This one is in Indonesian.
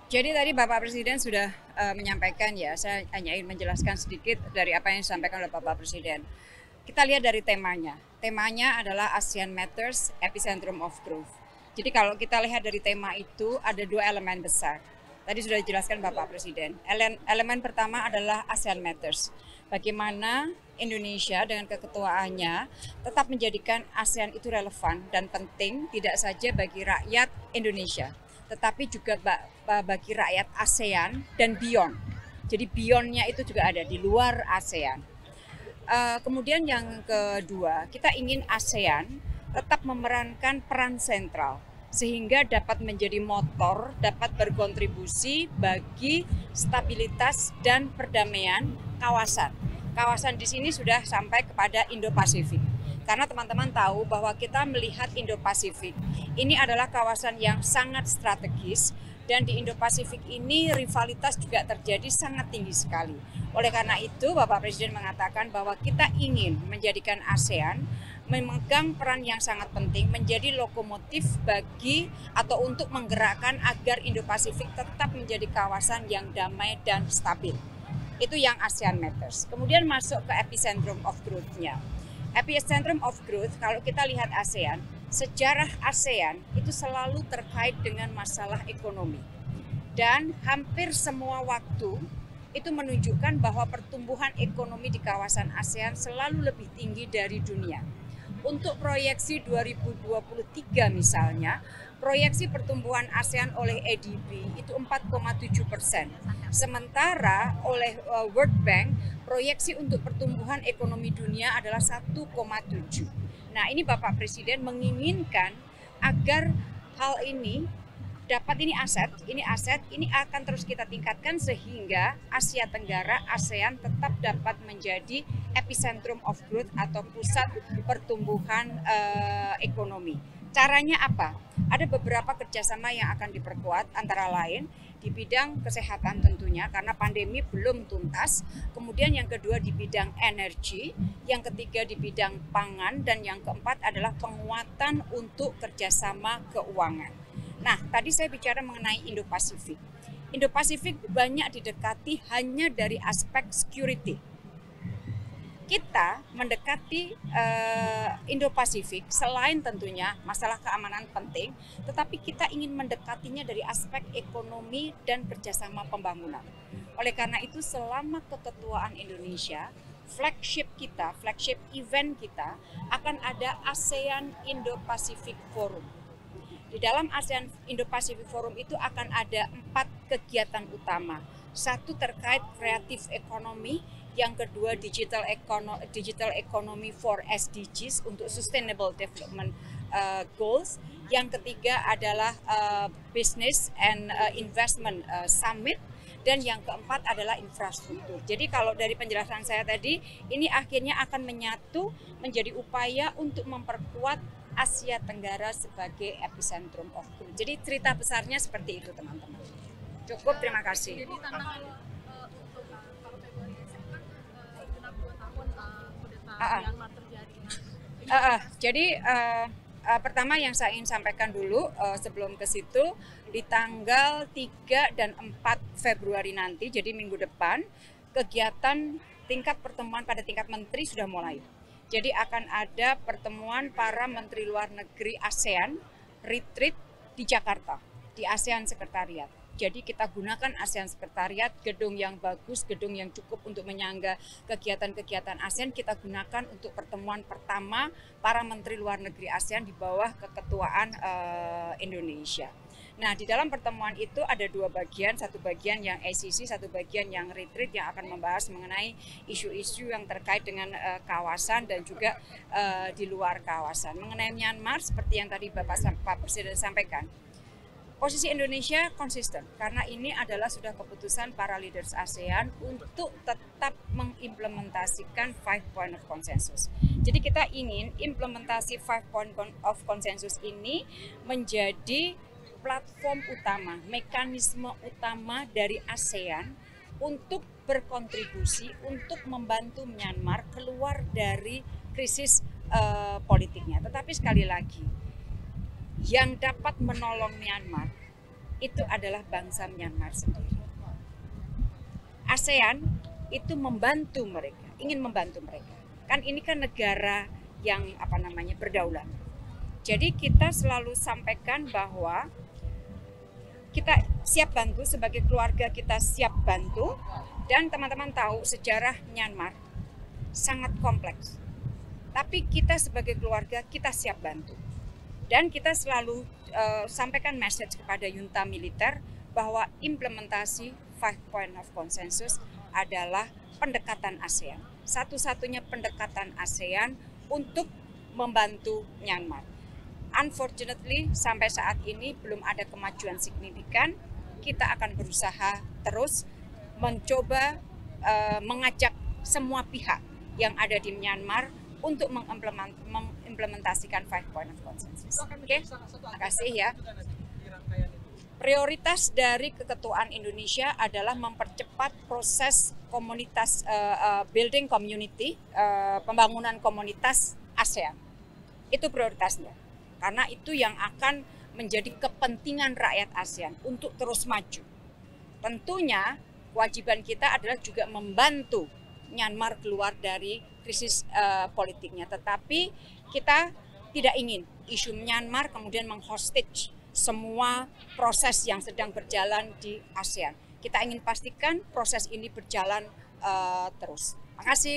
Jadi tadi Bapak Presiden sudah menyampaikan ya, saya hanya ingin menjelaskan sedikit dari apa yang disampaikan oleh Bapak Presiden. Kita lihat dari temanya. Temanya adalah ASEAN Matters, Epicentrum of Growth. Jadi kalau kita lihat dari tema itu ada dua elemen besar. Tadi sudah dijelaskan Bapak Presiden. Elemen pertama adalah ASEAN Matters. Bagaimana Indonesia dengan keketuaannya tetap menjadikan ASEAN itu relevan dan penting tidak saja bagi rakyat Indonesia, tetapi juga bagi rakyat ASEAN dan beyond. Jadi beyondnya itu juga ada di luar ASEAN. Kemudian yang kedua, kita ingin ASEAN tetap memerankan peran sentral sehingga dapat menjadi motor, dapat berkontribusi bagi stabilitas dan perdamaian kawasan. Kawasan di sini sudah sampai kepada Indo-Pasifik. Karena teman-teman tahu bahwa kita melihat Indo-Pasifik ini adalah kawasan yang sangat strategis, dan di Indo-Pasifik ini rivalitas juga terjadi sangat tinggi sekali. Oleh karena itu, Bapak Presiden mengatakan bahwa kita ingin menjadikan ASEAN memegang peran yang sangat penting menjadi lokomotif bagi atau untuk menggerakkan agar Indo-Pasifik tetap menjadi kawasan yang damai dan stabil. Itu yang ASEAN Matters. Kemudian masuk ke epicentrum of growth-nya. Epicentrum of growth, kalau kita lihat ASEAN, sejarah ASEAN itu selalu terkait dengan masalah ekonomi. Dan hampir semua waktu itu menunjukkan bahwa pertumbuhan ekonomi di kawasan ASEAN selalu lebih tinggi dari dunia. Untuk proyeksi 2023 misalnya, proyeksi pertumbuhan ASEAN oleh ADB itu 4,7%. Sementara oleh World Bank, proyeksi untuk pertumbuhan ekonomi dunia adalah 1,7. Nah, ini Bapak Presiden menginginkan agar hal ini dapat ini akan terus kita tingkatkan sehingga Asia Tenggara, ASEAN tetap dapat menjadi epicentrum of growth atau pusat pertumbuhan ekonomi. Caranya apa? Ada beberapa kerjasama yang akan diperkuat, antara lain di bidang kesehatan tentunya karena pandemi belum tuntas, kemudian yang kedua di bidang energi, yang ketiga di bidang pangan, dan yang keempat adalah penguatan untuk kerjasama keuangan. Nah, tadi saya bicara mengenai Indo-Pasifik. Indo-Pasifik banyak didekati hanya dari aspek security. Kita mendekati Indo-Pasifik selain tentunya masalah keamanan penting, tetapi kita ingin mendekatinya dari aspek ekonomi dan kerjasama pembangunan. Oleh karena itu, selama keketuaan Indonesia, flagship event kita akan ada ASEAN Indo-Pacific Forum. Di dalam ASEAN Indo-Pacific Forum itu akan ada 4 kegiatan utama. Satu terkait kreatif ekonomi, yang kedua digital economy for SDGs untuk Sustainable Development Goals, yang ketiga adalah Business and Investment Summit, dan yang keempat adalah infrastruktur. Jadi kalau dari penjelasan saya tadi, ini akhirnya akan menyatu menjadi upaya untuk memperkuat Asia Tenggara sebagai epicentrum of growth. Jadi cerita besarnya seperti itu, teman-teman. Cukup, terima kasih. Jadi tantangan untuk kalau Februari kan genap 2 tahun kudeta Myanmar terjadi. Jadi pertama yang saya ingin sampaikan dulu sebelum ke situ, di tanggal 3 dan 4 Februari nanti, jadi minggu depan, kegiatan tingkat pertemuan pada tingkat menteri sudah mulai. Jadi akan ada pertemuan para menteri luar negeri ASEAN retreat di Jakarta, di ASEAN Sekretariat. Jadi kita gunakan ASEAN Sekretariat, gedung yang bagus, gedung yang cukup untuk menyangga kegiatan-kegiatan ASEAN, kita gunakan untuk pertemuan pertama para menteri luar negeri ASEAN di bawah keketuaan Indonesia. Nah, di dalam pertemuan itu ada 2 bagian, satu bagian yang ACC, satu bagian yang retreat yang akan membahas mengenai isu-isu yang terkait dengan kawasan dan juga di luar kawasan. Mengenai Myanmar, seperti yang tadi Pak Presiden sampaikan, posisi Indonesia konsisten karena ini adalah sudah keputusan para leaders ASEAN untuk tetap mengimplementasikan 5 point of consensus. Jadi kita ingin implementasi 5 point of consensus ini menjadi platform utama, mekanisme utama dari ASEAN untuk berkontribusi untuk membantu Myanmar keluar dari krisis politiknya. Tetapi sekali lagi, yang dapat menolong Myanmar itu adalah bangsa Myanmar sendiri. ASEAN itu membantu mereka, ingin membantu mereka. Kan ini kan negara yang berdaulat. Jadi kita selalu sampaikan bahwa kita siap bantu, sebagai keluarga kita siap bantu, dan teman-teman tahu sejarah Myanmar sangat kompleks. Tapi kita sebagai keluarga kita siap bantu. Dan kita selalu sampaikan message kepada junta militer bahwa implementasi 5 point of consensus adalah pendekatan ASEAN. Satu-satunya pendekatan ASEAN untuk membantu Myanmar. Unfortunately, sampai saat ini belum ada kemajuan signifikan. Kita akan berusaha terus mencoba mengajak semua pihak yang ada di Myanmar untuk mengimplementasikan 5 point of consensus. Oke, terima kasih ya. Prioritas dari keketuaan Indonesia adalah mempercepat proses komunitas building community, pembangunan komunitas ASEAN. Itu prioritasnya. Karena itu yang akan menjadi kepentingan rakyat ASEAN untuk terus maju. Tentunya kewajiban kita adalah juga membantu Myanmar keluar dari krisis politiknya. Tetapi kita tidak ingin isu Myanmar kemudian menghostage semua proses yang sedang berjalan di ASEAN. Kita ingin pastikan proses ini berjalan terus. Terima kasih.